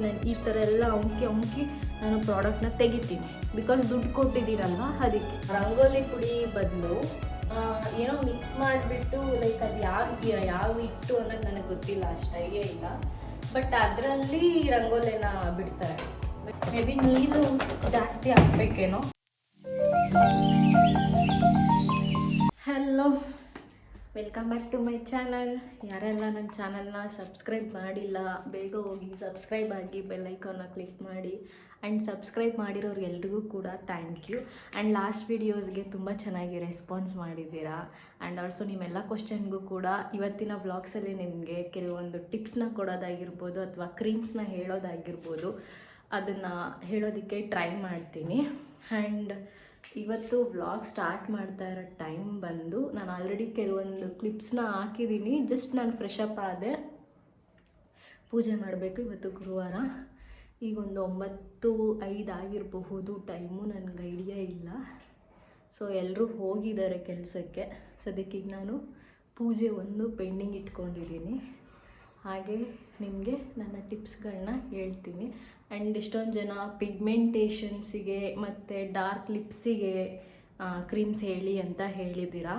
ನಾನು ಈ ಥರ ಎಲ್ಲ ಅಮುಕಿ ನಾನು ಪ್ರಾಡಕ್ಟ್ನ ತೆಗಿತೀನಿ. ಬಿಕಾಸ್ ದುಡ್ಡು ಕೊಟ್ಟಿದ್ದೀನಲ್ವ, ಅದಕ್ಕೆ. ರಂಗೋಲಿ ಪುಡಿ ಬದಲು ಏನೋ ಮಿಕ್ಸ್ ಮಾಡಿಬಿಟ್ಟು ಲೈಕ್ ಅದು ಯಾವ ಹಿಟ್ಟು ಅನ್ನೋದು ನನಗೆ ಗೊತ್ತಿಲ್ಲ, ಅಷ್ಟು ಐಡಿಯಾ ಇಲ್ಲ. ಬಟ್ ಅದರಲ್ಲಿ ರಂಗೋಲಿನ ಬಿಡ್ತಾರೆ. ಮೇ ಬಿ ನೀರು ಜಾಸ್ತಿ ಹಾಕ್ಬೇಕೇನೋ. Hello, welcome back to my channel. ಯಾರೆಲ್ಲ ನನ್ನ ಚಾನಲ್ನ ಸಬ್ಸ್ಕ್ರೈಬ್ ಮಾಡಿಲ್ಲ, ಬೇಗ ಹೋಗಿ ಸಬ್ಸ್ಕ್ರೈಬ್ ಆಗಿ ಬೆಲ್ಲೈಕನ್ನ ಕ್ಲಿಕ್ ಮಾಡಿ. ಆ್ಯಂಡ್ ಸಬ್ಸ್ಕ್ರೈಬ್ ಮಾಡಿರೋರಿಗೆಲ್ರಿಗೂ ಕೂಡ ಥ್ಯಾಂಕ್ ಯು. ಆ್ಯಂಡ್ ಲಾಸ್ಟ್ ವೀಡಿಯೋಸ್ಗೆ ತುಂಬ ಚೆನ್ನಾಗಿ ರೆಸ್ಪಾನ್ಸ್ ಮಾಡಿದ್ದೀರಾ. ಆ್ಯಂಡ್ ಆಲ್ಸೋ ನಿಮ್ಮೆಲ್ಲ ಕ್ವಶನ್ಗೂ ಕೂಡ ಇವತ್ತಿನ ವ್ಲಾಗ್ಸಲ್ಲಿ ನಿಮಗೆ ಕೆಲವೊಂದು ಟಿಪ್ಸ್ನ ಕೊಡೋದಾಗಿರ್ಬೋದು ಅಥವಾ ಕ್ರೀಮ್ಸ್ನ ಹೇಳೋದಾಗಿರ್ಬೋದು, ಅದನ್ನು ಹೇಳೋದಕ್ಕೆ ಟ್ರೈ ಮಾಡ್ತೀನಿ. ಆ್ಯಂಡ್ ಇವತ್ತು ವ್ಲಾಗ್ ಸ್ಟಾರ್ಟ್ ಮಾಡ್ತಾ ಇರೋ ಟೈಮ್ ಬಂದು ನಾನು ಆಲ್ರೆಡಿ ಕೆಲವೊಂದು ಕ್ಲಿಪ್ಸ್ನ ಹಾಕಿದ್ದೀನಿ. ಜಸ್ಟ್ ನಾನು ಫ್ರೆಶ್ ಅಪ್ ಆದೆ, ಪೂಜೆ ಮಾಡಬೇಕು. ಇವತ್ತು ಗುರುವಾರ, ಈಗ ಒಂದು 9:05 ಆಗಿರಬಹುದು ಟೈಮು, ನನಗೆ ಐಡಿಯಾ ಇಲ್ಲ. ಸೊ ಎಲ್ಲರೂ ಹೋಗಿದ್ದಾರೆ ಕೆಲಸಕ್ಕೆ. ಸದ್ಯಕ್ಕೆ ನಾನು ಪೂಜೆ ಒಂದು ಪೆಂಡಿಂಗ್ ಇಟ್ಕೊಂಡಿದ್ದೀನಿ. ಹಾಗೆ ನಿಮಗೆ ನನ್ನ ಟಿಪ್ಸ್ಗಳನ್ನ ಹೇಳ್ತೀನಿ. ಆ್ಯಂಡ್ ಇಷ್ಟೊಂದು ಜನ ಪಿಗ್ಮೆಂಟೇಷನ್ಸಿಗೆ ಮತ್ತು ಡಾರ್ಕ್ ಲಿಪ್ಸಿಗೆ ಕ್ರೀಮ್ಸ್ ಹೇಳಿ ಅಂತ ಹೇಳಿದ್ದೀರಾ.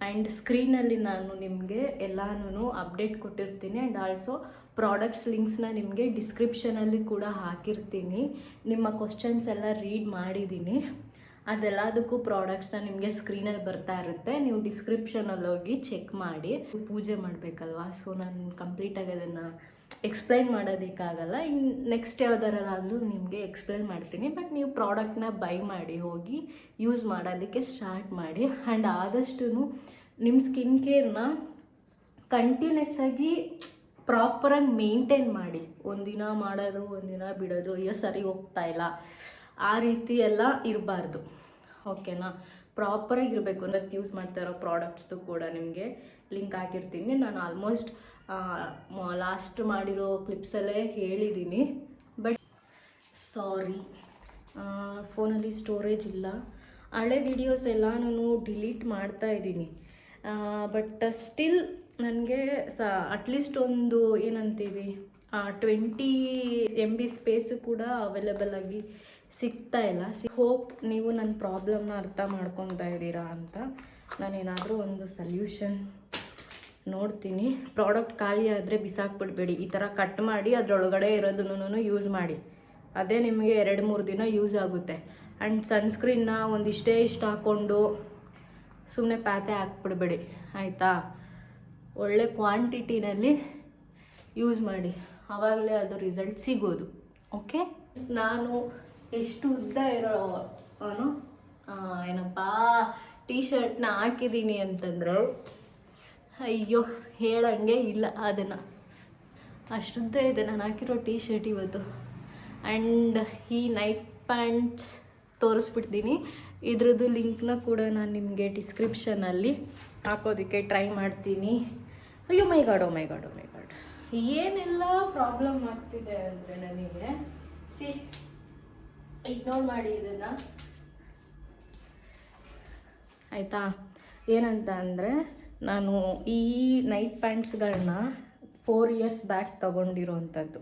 ಆ್ಯಂಡ್ ಸ್ಕ್ರೀನಲ್ಲಿ ನಾನು ನಿಮಗೆ ಎಲ್ಲನೂ ಅಪ್ಡೇಟ್ ಕೊಟ್ಟಿರ್ತೀನಿ. ಆ್ಯಂಡ್ ಆಲ್ಸೋ ಪ್ರಾಡಕ್ಟ್ಸ್ ಲಿಂಕ್ಸ್ನ ನಿಮಗೆ ಡಿಸ್ಕ್ರಿಪ್ಷನಲ್ಲಿ ಕೂಡ ಹಾಕಿರ್ತೀನಿ. ನಿಮ್ಮ ಕ್ವಶನ್ಸ್ ಎಲ್ಲ ರೀಡ್ ಮಾಡಿದ್ದೀನಿ. ಅದೆಲ್ಲದಕ್ಕೂ ಪ್ರಾಡಕ್ಟ್ಸ್ನ ನಿಮಗೆ ಸ್ಕ್ರೀನಲ್ಲಿ ಬರ್ತಾ ಇರುತ್ತೆ, ನೀವು ಡಿಸ್ಕ್ರಿಪ್ಷನಲ್ಲಿ ಹೋಗಿ ಚೆಕ್ ಮಾಡಿ. ಪೂಜೆ ಮಾಡಬೇಕಲ್ವಾ, ಸೊ ನಾನು ಕಂಪ್ಲೀಟಾಗಿ ಅದನ್ನು ಎಕ್ಸ್ಪ್ಲೈನ್ ಮಾಡೋದಕ್ಕಾಗಲ್ಲ. ಇನ್ನು ನೆಕ್ಸ್ಟ್ ಯಾವುದರಲ್ಲಾದರೂ ನಿಮಗೆ ಎಕ್ಸ್ಪ್ಲೈನ್ ಮಾಡ್ತೀನಿ. ಬಟ್ ನೀವು ಪ್ರಾಡಕ್ಟ್ನ ಬೈ ಮಾಡಿ ಹೋಗಿ ಯೂಸ್ ಮಾಡೋದಕ್ಕೆ ಸ್ಟಾರ್ಟ್ ಮಾಡಿ. ಆ್ಯಂಡ್ ಆದಷ್ಟು ನಿಮ್ಮ ಸ್ಕಿನ್ ಕೇರ್ನ ಕಂಟಿನ್ಯೂಸ್ ಆಗಿ ಪ್ರಾಪರಾಗಿ ಮೇಂಟೈನ್ ಮಾಡಿ. ಒಂದಿನ ಮಾಡೋದು ಒಂದಿನ ಬಿಡೋದು, ಅಯ್ಯೋ ಸರಿ ಹೋಗ್ತಾ ಇಲ್ಲ, ಆ ರೀತಿ ಎಲ್ಲ ಇರಬಾರ್ದು. ಓಕೆನಾ? ಪ್ರಾಪರಾಗಿ ಇರಬೇಕು. ಅಂದರೆ ಯೂಸ್ ಮಾಡ್ತಾ ಇರೋ ಪ್ರಾಡಕ್ಟ್ಸ್ದು ಕೂಡ ನಿಮಗೆ ಲಿಂಕ್ ಆಗಿರ್ತೀನಿ. ನಾನು ಆಲ್ಮೋಸ್ಟ್ ಲಾಸ್ಟ್ ಮಾಡಿರೋ ಕ್ಲಿಪ್ಸಲ್ಲೇ ಹೇಳಿದ್ದೀನಿ. ಬಟ್ ಸಾರಿ, ಫೋನಲ್ಲಿ ಸ್ಟೋರೇಜ್ ಇಲ್ಲ. ಹಳೆ ವೀಡಿಯೋಸ್ ಎಲ್ಲ ನಾನು ಡಿಲೀಟ್ ಮಾಡ್ತಾಯಿದ್ದೀನಿ. ಬಟ್ ಸ್ಟಿಲ್ ನನಗೆ ಅಟ್ಲೀಸ್ಟ್ ಒಂದು ಏನಂತೀವಿ 20 MB ಸ್ಪೇಸು ಕೂಡ ಅವೈಲೇಬಲ್ ಆಗಿ ಸಿಗ್ತಾ ಇಲ್ಲ. ಹೋಪ್ ನೀವು ನನ್ನ ಪ್ರಾಬ್ಲಮ್ನ ಅರ್ಥ ಮಾಡ್ಕೊತಾ ಇದ್ದೀರಾ ಅಂತ. ನಾನೇನಾದರೂ ಒಂದು ಸಲ್ಯೂಷನ್ ನೋಡ್ತೀನಿ. ಪ್ರಾಡಕ್ಟ್ ಖಾಲಿ ಆದರೆ ಬಿಸಾಕ್ಬಿಡ್ಬೇಡಿ. ಈ ಥರ ಕಟ್ ಮಾಡಿ ಅದರೊಳಗಡೆ ಇರೋದನ್ನು ಯೂಸ್ ಮಾಡಿ. ಅದೇ ನಿಮಗೆ 2-3 ದಿನ ಯೂಸ್ ಆಗುತ್ತೆ. ಆ್ಯಂಡ್ ಸನ್ಸ್ಕ್ರೀನ್ನ ಒಂದಿಷ್ಟೇ ಇಷ್ಟು ಹಾಕ್ಕೊಂಡು ಸುಮ್ಮನೆ ಪ್ಯಾತೆ ಹಾಕ್ಬಿಡ್ಬೇಡಿ, ಆಯಿತಾ? ಒಳ್ಳೆ ಕ್ವಾಂಟಿಟಿನಲ್ಲಿ ಯೂಸ್ ಮಾಡಿ, ಆವಾಗಲೇ ಅದು ರಿಸಲ್ಟ್ ಸಿಗೋದು. ಓಕೆ? ನಾನು ಎಷ್ಟು ಉದ್ದ ಇರೋ ಏನಪ್ಪ ಟೀ ಶರ್ಟ್ನ ಹಾಕಿದ್ದೀನಿ ಅಂತಂದರೆ ಅಯ್ಯೋ ಹೇಳಂಗೆ ಇಲ್ಲ. ಅದನ್ನು ಅಷ್ಟುದ್ದ ಇದೆ ನಾನು ಹಾಕಿರೋ ಟೀ ಶರ್ಟ್ ಇವತ್ತು. ಆ್ಯಂಡ್ ಈ ನೈಟ್ ಪ್ಯಾಂಟ್ಸ್ ತೋರಿಸ್ಬಿಡ್ತೀನಿ. ಇದ್ರದ್ದು ಲಿಂಕ್ನ ಕೂಡ ನಾನು ನಿಮಗೆ ಡಿಸ್ಕ್ರಿಪ್ಷನಲ್ಲಿ ಹಾಕೋದಕ್ಕೆ ಟ್ರೈ ಮಾಡ್ತೀನಿ. ಅಯ್ಯೋ ಮೈ ಗಾಡ್, ಏನೆಲ್ಲ ಪ್ರಾಬ್ಲಮ್ ಆಗ್ತಿದೆ ಅಂದರೆ ನನಗೆ. ಇಗ್ನೋರ್ ಮಾಡಿ ಇದನ್ನು, ಆಯಿತಾ? ಏನಂತ ಅಂದರೆ, ನಾನು ಈ ನೈಟ್ ಪ್ಯಾಂಟ್ಸ್ಗಳನ್ನ 4 years ಬ್ಯಾಕ್ ತೊಗೊಂಡಿರೋವಂಥದ್ದು.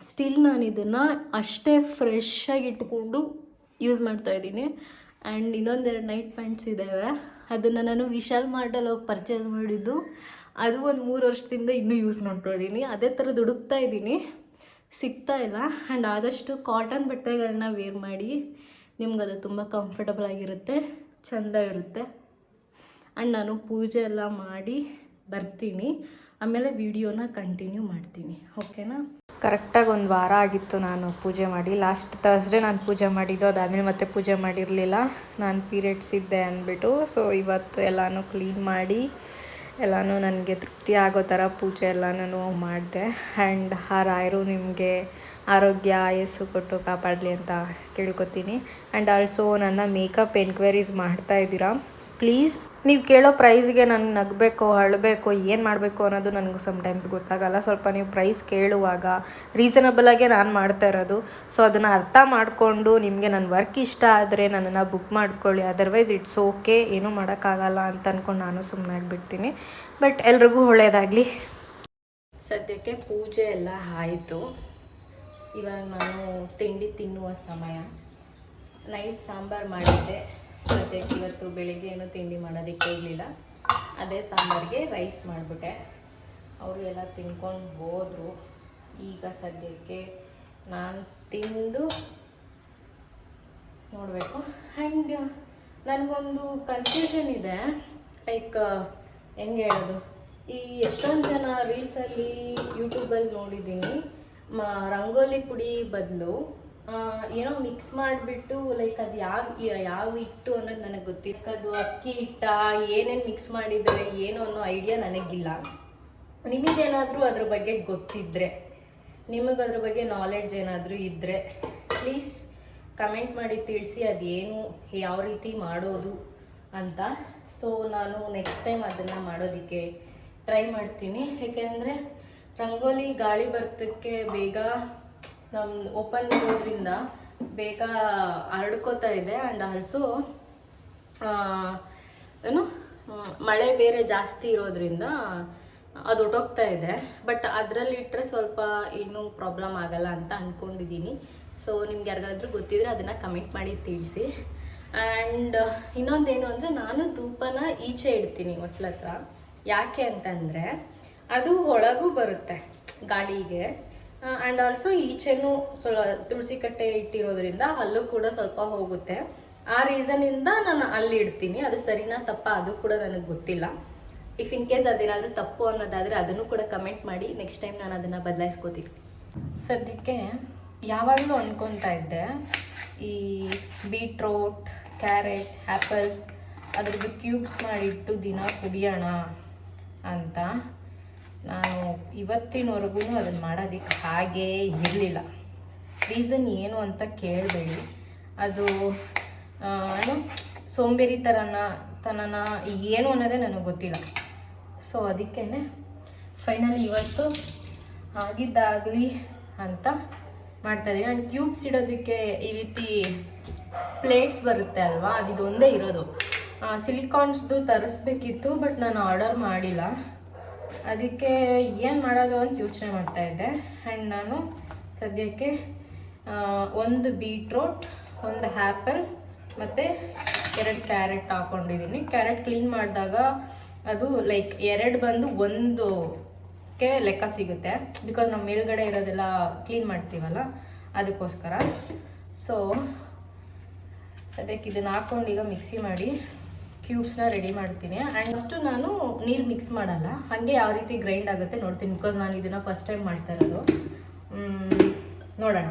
ಸ್ಟಿಲ್ ನಾನು ಇದನ್ನು ಅಷ್ಟೇ ಫ್ರೆಶ್ಶಾಗಿ ಇಟ್ಕೊಂಡು ಯೂಸ್ ಮಾಡ್ತಾಯಿದ್ದೀನಿ. ಆ್ಯಂಡ್ ಇನ್ನೊಂದೆರಡು ನೈಟ್ ಪ್ಯಾಂಟ್ಸ್ ಇದ್ದಾವೆ, ಅದನ್ನು ನಾನು ವಿಶಾಲ್ ಮಾರ್ಟಲ್ಲಿ ಹೋಗಿ ಪರ್ಚೇಸ್ ಮಾಡಿದ್ದು. ಅದು ಒಂದು 3 ವರ್ಷದಿಂದ ಇನ್ನೂ ಯೂಸ್ ಮಾಡ್ತಾಯಿದ್ದೀನಿ. ಅದೇ ಥರ ಹುಡುಕ್ತಾ ಇದ್ದೀನಿ, ಸಿಗ್ತಾ ಇಲ್ಲ. ಆ್ಯಂಡ್ ಆದಷ್ಟು ಕಾಟನ್ ಬಟ್ಟೆಗಳನ್ನ ವೇರ್ ಮಾಡಿ, ನಿಮ್ಗದು ತುಂಬ ಕಂಫರ್ಟಬಲ್ ಆಗಿರುತ್ತೆ, ಚೆಂದ ಇರುತ್ತೆ. ಆ್ಯಂಡ್ ನಾನು ಪೂಜೆ ಎಲ್ಲ ಮಾಡಿ ಬರ್ತೀನಿ, ಆಮೇಲೆ ವಿಡಿಯೋನ ಕಂಟಿನ್ಯೂ ಮಾಡ್ತೀನಿ. ಓಕೆನಾ? ಕರೆಕ್ಟಾಗಿ 1 ವಾರ ಆಗಿತ್ತು ನಾನು ಪೂಜೆ ಮಾಡಿ. ಲಾಸ್ಟ್ ಥರ್ಸ್ಡೇ ನಾನು ಪೂಜೆ ಮಾಡಿದ್ದು, ಅದಾದಮೇಲೆ ಮತ್ತೆ ಪೂಜೆ ಮಾಡಿರಲಿಲ್ಲ. ನಾನು ಪೀರಿಯಡ್ಸ್ ಇದ್ದೆ ಅಂದ್ಬಿಟ್ಟು. ಸೊ ಇವತ್ತು ಎಲ್ಲನೂ ಕ್ಲೀನ್ ಮಾಡಿ ಎಲ್ಲನೂ ನನಗೆ ತೃಪ್ತಿ ಆಗೋ ಥರ ಪೂಜೆ ಎಲ್ಲನೂ ಮಾಡಿದೆ. ಆ್ಯಂಡ್ ಆ ರಾಯರು ನಿಮಗೆ ಆರೋಗ್ಯ ಆಯಸ್ಸು ಕೊಟ್ಟು ಕಾಪಾಡಲಿ ಅಂತ ಕೇಳ್ಕೊತೀನಿ. ಆ್ಯಂಡ್ ಆಲ್ಸೋ ನನ್ನ ಮೇಕಪ್ ಎನ್ಕ್ವೈರೀಸ್ ಮಾಡ್ತಾಯಿದ್ದೀರಾ, ಪ್ಲೀಸ್. ನೀವು ಕೇಳೋ ಪ್ರೈಸ್ಗೆ ನಾನು ನಗಬೇಕು, ಅಳಬೇಕು, ಏನು ಮಾಡಬೇಕು ಅನ್ನೋದು ನನಗೂ ಸಮ್ಟೈಮ್ಸ್ ಗೊತ್ತಾಗಲ್ಲ. ಸ್ವಲ್ಪ ನೀವು ಪ್ರೈಸ್ ಕೇಳುವಾಗ ರೀಸನಬಲಾಗೆ ನಾನು ಮಾಡ್ತಾ ಇರೋದು. ಸೊ ಅದನ್ನು ಅರ್ಥ ಮಾಡಿಕೊಂಡು ನಿಮಗೆ ನನ್ನ ವರ್ಕ್ ಇಷ್ಟ ಆದರೆ ನನ್ನನ್ನು ಬುಕ್ ಮಾಡ್ಕೊಳ್ಳಿ. ಅದರ್ವೈಸ್ ಇಟ್ಸ್ ಓಕೆ, ಏನೂ ಮಾಡೋಕ್ಕಾಗಲ್ಲ ಅಂತ ಅಂದ್ಕೊಂಡು ನಾನು ಸುಮ್ಮನೆ ಆಗಿಬಿಡ್ತೀನಿ. ಬಟ್ ಎಲ್ರಿಗೂ ಒಳ್ಳೆಯದಾಗಲಿ. ಸದ್ಯಕ್ಕೆ ಪೂಜೆ ಎಲ್ಲ ಆಯಿತು. ಇವಾಗ ನಾನು ತಿಂಡಿ ತಿನ್ನುವ ಸಮಯ. ನೈಟ್ ಸಾಂಬಾರು ಮಾಡಿದ್ದೆ, ಸದ್ಯಕ್ಕೆ ಇವತ್ತು ಬೆಳಿಗ್ಗೆ ಏನೂ ತಿಂಡಿ ಮಾಡೋದಕ್ಕೆ ಇರಲಿಲ್ಲ. ಅದೇ ಸಾಂಬಾರಿಗೆ ರೈಸ್ ಮಾಡಿಬಿಟ್ಟೆ. ಅವರು ಎಲ್ಲ ತಿನ್ಕೊಂಡು ಹೋದರು. ಈಗ ಸದ್ಯಕ್ಕೆ ನಾನು ತಿಂದು ನೋಡಬೇಕು. ಆ್ಯಂಡ್ ನನಗೊಂದು ಕನ್ಫ್ಯೂಷನ್ ಇದೆ, ಲೈಕ್ ಹೆಂಗೆ ಹೇಳೋದು, ಈ ಎಷ್ಟೊಂದು ಜನ ರೀಲ್ಸಲ್ಲಿ ಯೂಟ್ಯೂಬಲ್ಲಿ ನೋಡಿದ್ದೀನಿ, ರಂಗೋಲಿ ಪುಡಿ ಬದಲು ಏನೋ ಮಿಕ್ಸ್ ಮಾಡಿಬಿಟ್ಟು, ಲೈಕ್ ಅದು ಯಾವ ಹಿಟ್ಟು ಅನ್ನೋದು ನನಗೆ ಗೊತ್ತಿಲ್ಲ. ಅದು ಅಕ್ಕಿ ಹಿಟ್ಟ ಏನೇನು ಮಿಕ್ಸ್ ಮಾಡಿದರೆ ಏನು ಅನ್ನೋ ಐಡಿಯಾ ನನಗಿಲ್ಲ. ನಿಮಗೇನಾದರೂ ಅದ್ರ ಬಗ್ಗೆ ಗೊತ್ತಿದ್ದರೆ, ನಿಮಗದ್ರ ಬಗ್ಗೆ ನಾಲೆಡ್ಜ್ ಏನಾದರೂ ಇದ್ದರೆ ಪ್ಲೀಸ್ ಕಮೆಂಟ್ ಮಾಡಿ ತಿಳಿಸಿ, ಅದೇನು ಯಾವ ರೀತಿ ಮಾಡೋದು ಅಂತ. ಸೊ ನಾನು ನೆಕ್ಸ್ಟ್ ಟೈಮ್ ಅದನ್ನು ಮಾಡೋದಕ್ಕೆ ಟ್ರೈ ಮಾಡ್ತೀನಿ. ಏಕೆಂದರೆ ರಂಗೋಲಿ ಗಾಳಿ ಬರ್ತಕ್ಕೆ ಬೇಗ ನಮ್ಮ ಓಪನ್ ಇರೋದ್ರಿಂದ ಬೇಗ ಹರಡ್ಕೋತಾ ಇದೆ. ಆ್ಯಂಡ್ ಆಲ್ಸೋ ಏನು ಮಳೆ ಬೇರೆ ಜಾಸ್ತಿ ಇರೋದ್ರಿಂದ ಅದು ಹೊಟ್ಟೋಗ್ತಾ ಇದೆ. ಬಟ್ ಅದರಲ್ಲಿ ಇಟ್ಟರೆ ಸ್ವಲ್ಪ ಏನೂ ಪ್ರಾಬ್ಲಮ್ ಆಗಲ್ಲ ಅಂತ ಅಂದ್ಕೊಂಡಿದ್ದೀನಿ. ಸೊ ನಿಮ್ಗೆ ಯಾರಿಗಾದ್ರೂ ಗೊತ್ತಿದ್ರೆ ಅದನ್ನು ಕಮೆಂಟ್ ಮಾಡಿ ತಿಳಿಸಿ. ಆ್ಯಂಡ್ ಇನ್ನೊಂದೇನು ಅಂದರೆ, ನಾನು ಧೂಪನ ಈಚೆ ಇಡ್ತೀನಿ ಹೊಸ್ಲ ಹತ್ರ. ಯಾಕೆ ಅಂತಂದರೆ ಅದು ಒಳಗೂ ಬರುತ್ತೆ ಗಾಳಿಗೆ, ಆ್ಯಂಡ್ ಆಲ್ಸೋ ಈಚೆನೂ ತುಳಸಿ ಕಟ್ಟೆ ಇಟ್ಟಿರೋದ್ರಿಂದ ಅಲ್ಲೂ ಕೂಡ ಸ್ವಲ್ಪ ಹೋಗುತ್ತೆ. ಆ ರೀಸನಿಂದ ನಾನು ಅಲ್ಲಿ ಇಡ್ತೀನಿ. ಅದು ಸರಿನಾ ತಪ್ಪಾ ಅದು ಕೂಡ ನನಗೆ ಗೊತ್ತಿಲ್ಲ. ಇಫ್ ಇನ್ ಕೇಸ್ ಅದೇನಾದರೂ ತಪ್ಪು ಅನ್ನೋದಾದರೆ ಅದನ್ನು ಕೂಡ ಕಮೆಂಟ್ ಮಾಡಿ. ನೆಕ್ಸ್ಟ್ ಟೈಮ್ ನಾನು ಅದನ್ನು ಬದಲಾಯಿಸ್ಕೋತೀನಿ. ಸದ್ಯಕ್ಕೆ ಯಾವಾಗಲೂ ಅಂದ್ಕೊತಾ ಇದ್ದೆ, ಈ ಬೀಟ್ರೋಟ್, ಕ್ಯಾರೆಟ್, ಆ್ಯಪಲ್ ಅದ್ರದ್ದು ಕ್ಯೂಬ್ಸ್ ಮಾಡಿಟ್ಟು ದಿನ ಕುಡಿಯೋಣ ಅಂತ. ನಾನು ಇವತ್ತಿನವರೆಗೂ ಅದನ್ನು ಮಾಡೋದಕ್ಕೆ ಹಾಗೇ ಇರಲಿಲ್ಲ. ರೀಸನ್ ಏನು ಅಂತ ಕೇಳಬೇಡಿ. ಅದು ಏನು ಸೋಂಬೇರಿ ತನನ ಏನು ಅನ್ನೋದೇ ನನಗೆ ಗೊತ್ತಿಲ್ಲ. ಸೊ ಅದಕ್ಕೇ ಫೈನಲಿ ಇವತ್ತು ಆಗಿದ್ದಾಗಲಿ ಅಂತ ಮಾಡ್ತಾಯಿದ್ದೀನಿ. ನಾನು ಕ್ಯೂಬ್ಸ್ ಇಡೋದಕ್ಕೆ ಈ ರೀತಿ ಪ್ಲೇಟ್ಸ್ ಬರುತ್ತೆ ಅಲ್ವಾ, ಅದೊಂದೇ ಇರೋದು. ಸಿಲಿಕಾನ್ಸ್ದು ತರಿಸ್ಬೇಕಿತ್ತು, ಬಟ್ ನಾನು ಆರ್ಡರ್ ಮಾಡಿಲ್ಲ. ಅದಕ್ಕೆ ಏನು ಮಾಡೋದು ಅಂತ ಯೋಚನೆ ಮಾಡ್ತಾಯಿದ್ದೆ. ಆ್ಯಂಡ್ ನಾನು ಸದ್ಯಕ್ಕೆ ಒಂದು ಬೀಟ್ರೋಟ್, ಒಂದು ಆ್ಯಪಲ್ ಮತ್ತು 2 ಕ್ಯಾರೆಟ್ ಹಾಕ್ಕೊಂಡಿದ್ದೀನಿ. ಕ್ಯಾರೆಟ್ ಕ್ಲೀನ್ ಮಾಡಿದಾಗ ಅದು ಲೈಕ್ 2 ಬಂದು 1ಕ್ಕೆ ಲೆಕ್ಕ ಸಿಗುತ್ತೆ. ಬಿಕಾಸ್ ನಾವು ಮೇಲ್ಗಡೆ ಇರೋದೆಲ್ಲ ಕ್ಲೀನ್ ಮಾಡ್ತೀವಲ್ಲ, ಅದಕ್ಕೋಸ್ಕರ. ಸೊ ಸದ್ಯಕ್ಕೆ ಇದನ್ನು ಹಾಕ್ಕೊಂಡು ಈಗ ಮಿಕ್ಸಿ ಮಾಡಿ ಕ್ಯೂಬ್ಸ್ನ ರೆಡಿ ಮಾಡ್ತೀನಿ. ಆ್ಯಂಡ್ ಅಷ್ಟು ನಾನು ನೀರು ಮಿಕ್ಸ್ ಮಾಡಲ್ಲ, ಹಾಗೆ ಯಾವ ರೀತಿ ಗ್ರೈಂಡ್ ಆಗುತ್ತೆ ನೋಡ್ತೀನಿ. ಬಿಕಾಸ್ ನಾನು ಇದನ್ನು ಫಸ್ಟ್ ಟೈಮ್ ಮಾಡ್ತಾ ಇರೋದು. ನೋಡೋಣ,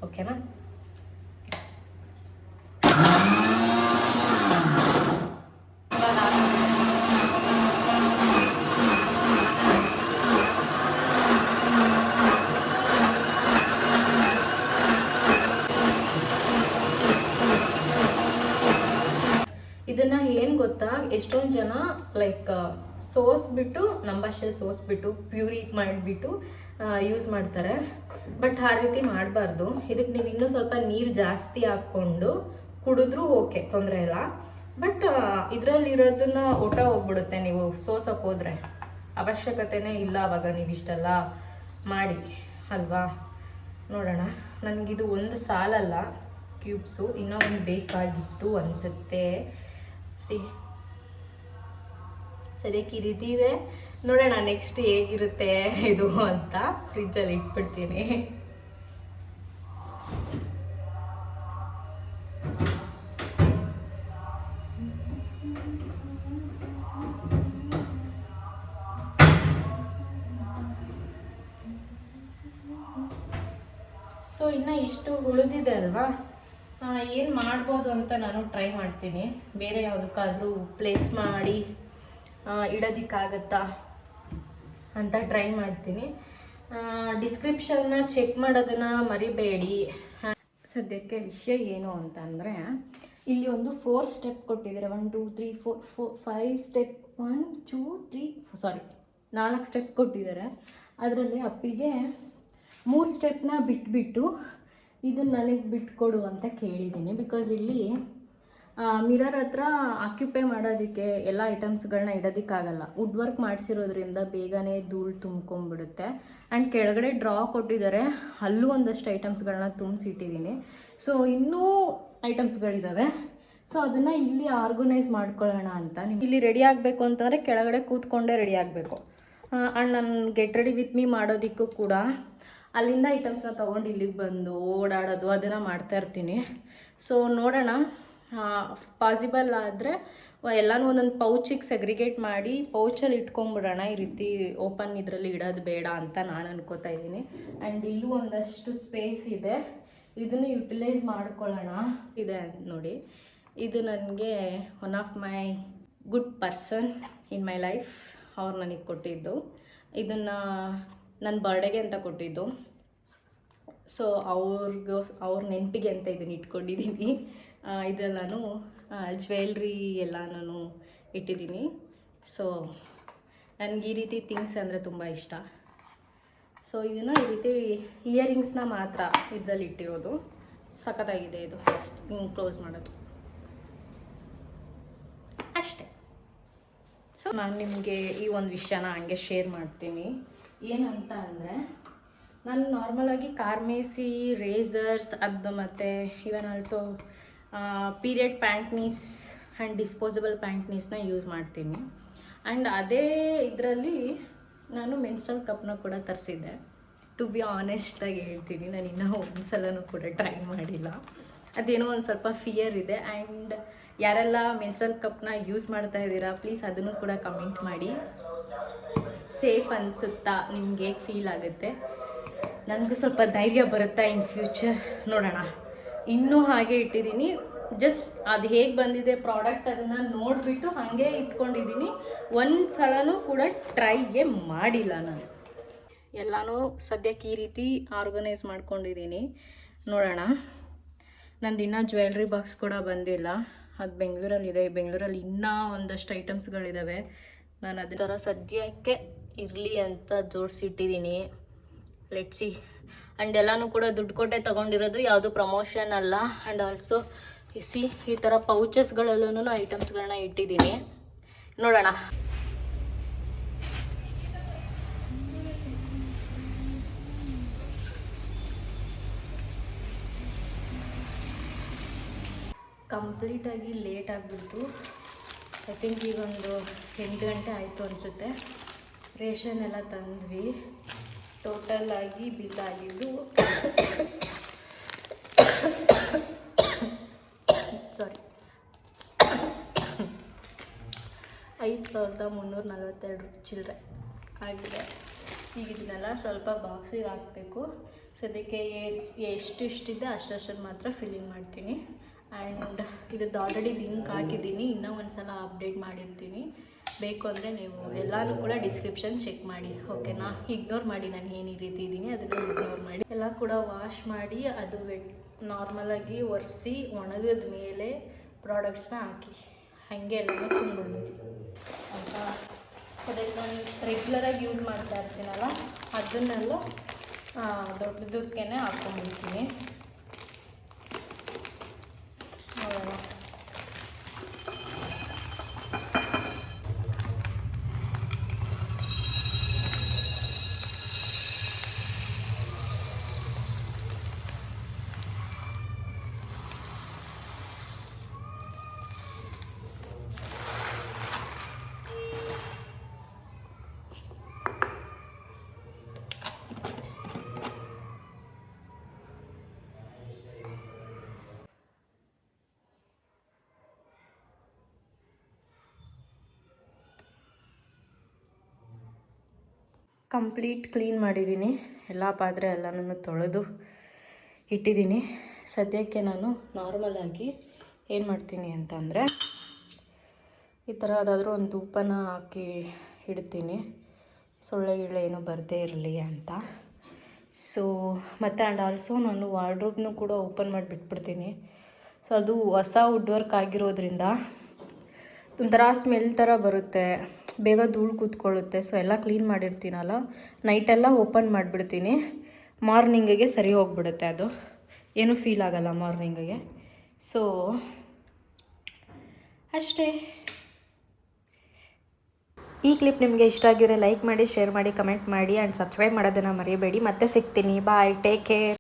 ಓಕೆನಾ? ಇದನ್ನು ಏನು ಗೊತ್ತಾ, ಎಷ್ಟೊಂದು ಜನ ಲೈಕ್ ಸೋಸ್ಬಿಟ್ಟು, ನಮ್ಮ ಭಾಷೆಯಲ್ಲಿ ಸೋಸ್ಬಿಟ್ಟು ಪ್ಯೂರಿ ಮಾಡಿಬಿಟ್ಟು ಯೂಸ್ ಮಾಡ್ತಾರೆ. ಬಟ್ ಆ ರೀತಿ ಮಾಡಬಾರ್ದು. ಇದಕ್ಕೆ ನೀವು ಇನ್ನೂ ಸ್ವಲ್ಪ ನೀರು ಜಾಸ್ತಿ ಹಾಕ್ಕೊಂಡು ಕುಡಿದ್ರೂ ಓಕೆ, ತೊಂದರೆ ಇಲ್ಲ. ಬಟ್ ಇದರಲ್ಲಿರೋದನ್ನ ಊಟ ಹೋಗ್ಬಿಡುತ್ತೆ ನೀವು ಸೋಸಕ್ಕೆ ಹೋದರೆ. ಅವಶ್ಯಕತೆನೇ ಇಲ್ಲ ಅವಾಗ ನೀವು ಇಷ್ಟೆಲ್ಲ ಮಾಡಿ ಅಲ್ವಾ. ನೋಡೋಣ, ನನಗಿದು ಒಂದು ಸಾಲಲ್ಲ ಕ್ಯೂಬ್ಸು, ಇನ್ನೂ ಒಂದು ಬೇಕಾಗಿತ್ತು ಅನಿಸುತ್ತೆ. ಸದ್ಯಕ್ಕೆ ಈ ರೀತಿ ಇದೆ. ನೋಡೋಣ ನೆಕ್ಸ್ಟ್ ಹೇಗಿರುತ್ತೆ ಇದು ಅಂತ ಫ್ರಿಜ್ಜಲ್ಲಿ ಇಟ್ಬಿಡ್ತೀನಿ. ಸೊ ಇನ್ನು ಇಷ್ಟು ಉಳಿದಿದೆ ಅಲ್ವಾ, ಏನು ಮಾಡ್ಬೋದು ಅಂತ ನಾನು ಟ್ರೈ ಮಾಡ್ತೀನಿ. ಬೇರೆ ಯಾವುದಕ್ಕಾದರೂ ಪ್ಲೇಸ್ ಮಾಡಿ ಇಡೋದಕ್ಕಾಗತ್ತಾ ಅಂತ ಟ್ರೈ ಮಾಡ್ತೀನಿ. ಡಿಸ್ಕ್ರಿಪ್ಷನ್ನ ಚೆಕ್ ಮಾಡೋದನ್ನು ಮರಿಬೇಡಿ. ಸದ್ಯಕ್ಕೆ ವಿಷಯ ಏನು ಅಂತಂದರೆ, ಇಲ್ಲಿ ಒಂದು 4 ಸ್ಟೆಪ್ ಕೊಟ್ಟಿದ್ದಾರೆ. 1 2 3 4 5 ಸ್ಟೆಪ್ 1 2 3 4 ಸ್ಟೆಪ್ ಕೊಟ್ಟಿದ್ದಾರೆ. ಅದರಲ್ಲಿ ಅಪ್ಪಿಗೆ 3 ಸ್ಟೆಪ್ನ ಬಿಟ್ಬಿಟ್ಟು ಇದನ್ನು ನನಗೆ ಬಿಟ್ಕೊಡು ಅಂತ ಕೇಳಿದ್ದೀನಿ. ಬಿಕಾಸ್ ಇಲ್ಲಿ ಮಿರರ್ ಹತ್ರ ಆಕ್ಯುಪೈ ಮಾಡೋದಕ್ಕೆ ಎಲ್ಲ ಐಟಮ್ಸ್ಗಳನ್ನ ಇಡೋದಕ್ಕಾಗಲ್ಲ. ವುಡ್ ವರ್ಕ್ ಮಾಡಿಸಿರೋದ್ರಿಂದ ಬೇಗನೆ ಧೂಳು ತುಂಬ್ಕೊಂಡ್ಬಿಡುತ್ತೆ. ಆ್ಯಂಡ್ ಕೆಳಗಡೆ ಡ್ರಾ ಕೊಟ್ಟಿದ್ದಾರೆ, ಅಲ್ಲೂ ಒಂದಷ್ಟು ಐಟಮ್ಸ್ಗಳನ್ನ ತುಂಬಿಸಿಟ್ಟಿದ್ದೀನಿ. ಸೊ ಇನ್ನೂ ಐಟಮ್ಸ್ಗಳಿದ್ದಾವೆ. ಸೊ ಅದನ್ನು ಇಲ್ಲಿ ಆರ್ಗನೈಸ್ ಮಾಡ್ಕೊಳ್ಳೋಣ ಅಂತ. ಇಲ್ಲಿ ರೆಡಿ ಆಗಬೇಕು ಅಂತಂದರೆ ಕೆಳಗಡೆ ಕೂತ್ಕೊಂಡೇ ರೆಡಿ ಆಗಬೇಕು. ಆ್ಯಂಡ್ ನಾನು ಗೆಟ್ ರೆಡಿ ವಿತ್ ಮೀ ಮಾಡೋದಕ್ಕೂ ಕೂಡ ಅಲ್ಲಿಂದ ಐಟಮ್ಸ್ನ ತೊಗೊಂಡು ಇಲ್ಲಿಗೆ ಬಂದು ಓಡಾಡೋದು ಅದನ್ನು ಮಾಡ್ತಾ ಇರ್ತೀನಿ. ಸೊ ನೋಡೋಣ, ಪಾಸಿಬಲ್ ಆದರೆ ಎಲ್ಲನೂ ಒಂದೊಂದು ಪೌಚಿಗೆ ಸೆಗ್ರಿಗೇಟ್ ಮಾಡಿ ಪೌಚಲ್ಲಿ ಇಟ್ಕೊಂಬಿಡೋಣ. ಈ ರೀತಿ ಓಪನ್ ಇದರಲ್ಲಿ ಇಡೋದು ಬೇಡ ಅಂತ ನಾನು ಅನ್ಕೋತಾ ಇದ್ದೀನಿ. ಆ್ಯಂಡ್ ಇಲ್ಲೂ ಒಂದಷ್ಟು ಸ್ಪೇಸ್ ಇದೆ, ಇದನ್ನು ಯುಟಿಲೈಸ್ ಮಾಡ್ಕೊಳ್ಳೋಣ. ಇದೆ ನೋಡಿ, ಇದು ನನಗೆ one of my good person in my life ಅವ್ರು ನನಗೆ ಕೊಟ್ಟಿದ್ದು. ಇದನ್ನು ನನ್ನ ಬರ್ಡೇಗೆ ಅಂತ ಕೊಟ್ಟಿದ್ದು. ಸೊ ಅವ್ರ ನೆನಪಿಗೆ ಅಂತ ಇದನ್ನು ಇಟ್ಕೊಂಡಿದ್ದೀನಿ. ಇದೆಲ್ಲನೂ ಜ್ಯುವೆಲ್ರಿ ಎಲ್ಲ ನಾನು ಇಟ್ಟಿದ್ದೀನಿ. ಸೊ ನನಗೆ ಈ ರೀತಿ ಥಿಂಗ್ಸ್ ಅಂದರೆ ತುಂಬ ಇಷ್ಟ. ಸೊ ಇದನ್ನು ಈ ರೀತಿ ಇಯರಿಂಗ್ಸ್ನ ಮಾತ್ರ ಇದರಲ್ಲಿ ಇಟ್ಟಿರೋದು. ಸಖತ್ತಾಗಿದೆ ಇದು. ಕ್ಲೋಸ್ ಮಾಡೋದು ಅಷ್ಟೇ. ಸೊ ನಾನು ನಿಮಗೆ ಈ ಒಂದು ವಿಷಯನ ಹಂಗೆ ಶೇರ್ ಮಾಡ್ತೀನಿ. ಏನಂತ ಅಂದರೆ, ನಾನು ನಾರ್ಮಲಾಗಿ ಕಾರ್ಮೇಸಿ ರೇಸರ್ಸ್ ಅದು ಮತ್ತು even also period panties and disposable ಪ್ಯಾಂಟ್ನೀಸ್ನ ಯೂಸ್ ಮಾಡ್ತೀನಿ. ಆ್ಯಂಡ್ ಅದೇ ಇದರಲ್ಲಿ ನಾನು ಮೆನ್ಸ್ಟ್ರಲ್ ಕಪ್ನ ಕೂಡ ತರಿಸಿದ್ದೆ. ಟು ಬಿ ಆನೆಸ್ಟಾಗಿ ಹೇಳ್ತೀನಿ, ನಾನು ಇನ್ನೂ ಒಂದು ಸಲನೂ ಕೂಡ ಟ್ರೈ ಮಾಡಿಲ್ಲ. ಅದೇನೋ ಒಂದು ಸ್ವಲ್ಪ ಫಿಯರ್ ಇದೆ. ಆ್ಯಂಡ್ ಯಾರೆಲ್ಲ ಮೆನ್ಸ್ಟ್ರಲ್ ಕಪ್ನ ಯೂಸ್ ಮಾಡ್ತಾ ಇದ್ದೀರಾ ಪ್ಲೀಸ್ ಅದನ್ನು ಕೂಡ ಕಮೆಂಟ್ ಮಾಡಿ. ಸೇಫ್ ಅನಿಸುತ್ತಾ, ನಿಮ್ಗೆ ಹೇಗೆ ಫೀಲ್ ಆಗುತ್ತೆ? ನನಗೂ ಸ್ವಲ್ಪ ಧೈರ್ಯ ಬರುತ್ತಾ ಇನ್ ಫ್ಯೂಚರ್ ನೋಡೋಣ. ಇನ್ನೂ ಹಾಗೆ ಇಟ್ಟಿದ್ದೀನಿ. ಜಸ್ಟ್ ಅದು ಹೇಗೆ ಬಂದಿದೆ ಪ್ರಾಡಕ್ಟ್ ಅದನ್ನು ನೋಡಿಬಿಟ್ಟು ಹಾಗೆ ಇಟ್ಕೊಂಡಿದ್ದೀನಿ. ಒಂದು ಸಲನೂ ಕೂಡ ಟ್ರೈಗೆ ಮಾಡಿಲ್ಲ ನಾನು. ಎಲ್ಲನೂ ಸದ್ಯಕ್ಕೆ ಈ ರೀತಿ ಆರ್ಗನೈಸ್ ಮಾಡ್ಕೊಂಡಿದ್ದೀನಿ. ನೋಡೋಣ. ನಂದು ಇನ್ನೂ ಜ್ಯುವೆಲ್ರಿ ಬಾಕ್ಸ್ ಕೂಡ ಬಂದಿಲ್ಲ, ಅದು ಬೆಂಗಳೂರಲ್ಲಿದೆ. ಬೆಂಗಳೂರಲ್ಲಿ ಇನ್ನೂ ಒಂದಷ್ಟು ಐಟಮ್ಸ್ಗಳಿದ್ದಾವೆ. ನಾನು ಅದೇ ಥರ ಸದ್ಯಕ್ಕೆ ಇರಲಿ ಅಂತ ಜೋಡಿಸಿಟ್ಟಿದ್ದೀನಿ. ಲೆಟ್ಸಿ. ಆ್ಯಂಡ್ ಎಲ್ಲನೂ ಕೂಡ ದುಡ್ಡು ಕೊಟ್ಟೆ ತೊಗೊಂಡಿರೋದು, ಯಾವುದು ಪ್ರಮೋಷನ್ ಅಲ್ಲ. ಆ್ಯಂಡ್ ಆಲ್ಸೋ ಈ ಥರ ಪೌಚಸ್ಗಳಲ್ಲೂ ಐಟಮ್ಸ್ಗಳನ್ನ ಇಟ್ಟಿದ್ದೀನಿ. ನೋಡೋಣ. ಕಂಪ್ಲೀಟಾಗಿ ಲೇಟ್ ಆಗಿಬಿಡ್ತು. ಐ ಥಿಂಕ್ ಈಗ ಒಂದು 8 ಗಂಟೆ ಆಯಿತು ಅನಿಸುತ್ತೆ. ರೇಷನ್ ಎಲ್ಲ ತಂದ್ವಿ. ಟೋಟಲ್ ಆಗಿ ಬಿಲ್ ಆಗಿದ್ದು ಸಾರಿ 5,342 ಚಿಲ್ಲರೆ ಆಗಿದೆ. ಈಗ ಇದನ್ನೆಲ್ಲ ಸ್ವಲ್ಪ ಬಾಕ್ಸಿಗೆ ಹಾಕಬೇಕು. ಸದ್ಯಕ್ಕೆ ಎಷ್ಟಿದೆ ಅಷ್ಟನ್ನು ಮಾತ್ರ ಫಿಲ್ಲಿಂಗ್ ಮಾಡ್ತೀನಿ. ಆ್ಯಂಡ್ ಇದ್ದು ಆಲ್ರೆಡಿ ಲಿಂಕ್ ಹಾಕಿದ್ದೀನಿ, ಇನ್ನೂ ಒಂದು ಸಲ ಅಪ್ಡೇಟ್ ಮಾಡಿರ್ತೀನಿ. ಬೇಕು ಅಂದರೆ ನೀವು ಎಲ್ಲನೂ ಕೂಡ ಡಿಸ್ಕ್ರಿಪ್ಷನ್ ಚೆಕ್ ಮಾಡಿ, ಓಕೆನಾ? ಇಗ್ನೋರ್ ಮಾಡಿ, ನಾನು ಏನು ಈ ರೀತಿ ಇದ್ದೀನಿ ಅದನ್ನು ಇಗ್ನೋರ್ ಮಾಡಿ. ಎಲ್ಲ ಕೂಡ ವಾಶ್ ಮಾಡಿ ಅದು ನಾರ್ಮಲಾಗಿ ಒರೆಸಿ ಒಣಗಿದ ಮೇಲೆ ಪ್ರಾಡಕ್ಟ್ಸ್ನ ಹಾಕಿ ಹಾಗೆ ಎಲ್ಲನೂ ತುಂಬಿಡ್ಬೇಕು ಅಂತ. ಅದಕ್ಕೆ ನಾನು ರೆಗ್ಯುಲರಾಗಿ ಯೂಸ್ ಮಾಡ್ತಾ ಇರ್ತೀನಲ್ಲ, ಅದನ್ನೆಲ್ಲ ದೊಡ್ಡದಕ್ಕೆ ಹಾಕ್ಕೊಂಡ್ಬಿಡ್ತೀನಿ. ಕಂಪ್ಲೀಟ್ ಕ್ಲೀನ್ ಮಾಡಿದ್ದೀನಿ. ಎಲ್ಲ ಪಾತ್ರೆ ಎಲ್ಲನೂ ತೊಳೆದು ಇಟ್ಟಿದ್ದೀನಿ. ಸದ್ಯಕ್ಕೆ ನಾನು ನಾರ್ಮಲಾಗಿ ಏನು ಮಾಡ್ತೀನಿ ಅಂತಂದರೆ, ಈ ಥರ ಯಾವುದಾದ್ರೂ ಒಂದು ಧೂಪನ ಹಾಕಿ ಇಡ್ತೀನಿ, ಸೊಳ್ಳೆ ಗಿಳ್ಳೆ ಏನೂ ಬರದೇ ಇರಲಿ ಅಂತ. ಸೊ ಮತ್ತು ಆ್ಯಂಡ್ ಆಲ್ಸೋ ನಾನು ವಾರ್ಡ್ರೋಬ್ನು ಕೂಡ ಓಪನ್ ಮಾಡಿ ಬಿಟ್ಬಿಡ್ತೀನಿ. ಸೊ ಅದು ಹೊಸ ವುಡ್ ವರ್ಕ್ ಆಗಿರೋದ್ರಿಂದ ಒಂಥರ ಸ್ಮೆಲ್ ಥರ ಬರುತ್ತೆ, ಬೇಗ ಧೂಳು ಕೂತ್ಕೊಳ್ಳುತ್ತೆ. ಸೊ ಎಲ್ಲ ಕ್ಲೀನ್ ಮಾಡಿರ್ತೀನಲ್ಲ, ನೈಟೆಲ್ಲ ಓಪನ್ ಮಾಡಿಬಿಡ್ತೀನಿ. ಮಾರ್ನಿಂಗಿಗೆ ಸರಿ ಹೋಗ್ಬಿಡುತ್ತೆ, ಅದು ಏನೂ ಫೀಲ್ ಆಗೋಲ್ಲ ಮಾರ್ನಿಂಗಿಗೆ. ಸೊ ಅಷ್ಟೇ. ಈ ಕ್ಲಿಪ್ ನಿಮಗೆ ಇಷ್ಟ ಆಗಿದ್ರೆ ಲೈಕ್ ಮಾಡಿ, ಶೇರ್ ಮಾಡಿ, ಕಮೆಂಟ್ ಮಾಡಿ ಆ್ಯಂಡ್ ಸಬ್ಸ್ಕ್ರೈಬ್ ಮಾಡೋದನ್ನು ಮರಿಬೇಡಿ. ಮತ್ತೆ ಸಿಗ್ತೀನಿ. ಬಾಯ್, ಟೇಕ್ ಕೇರ್.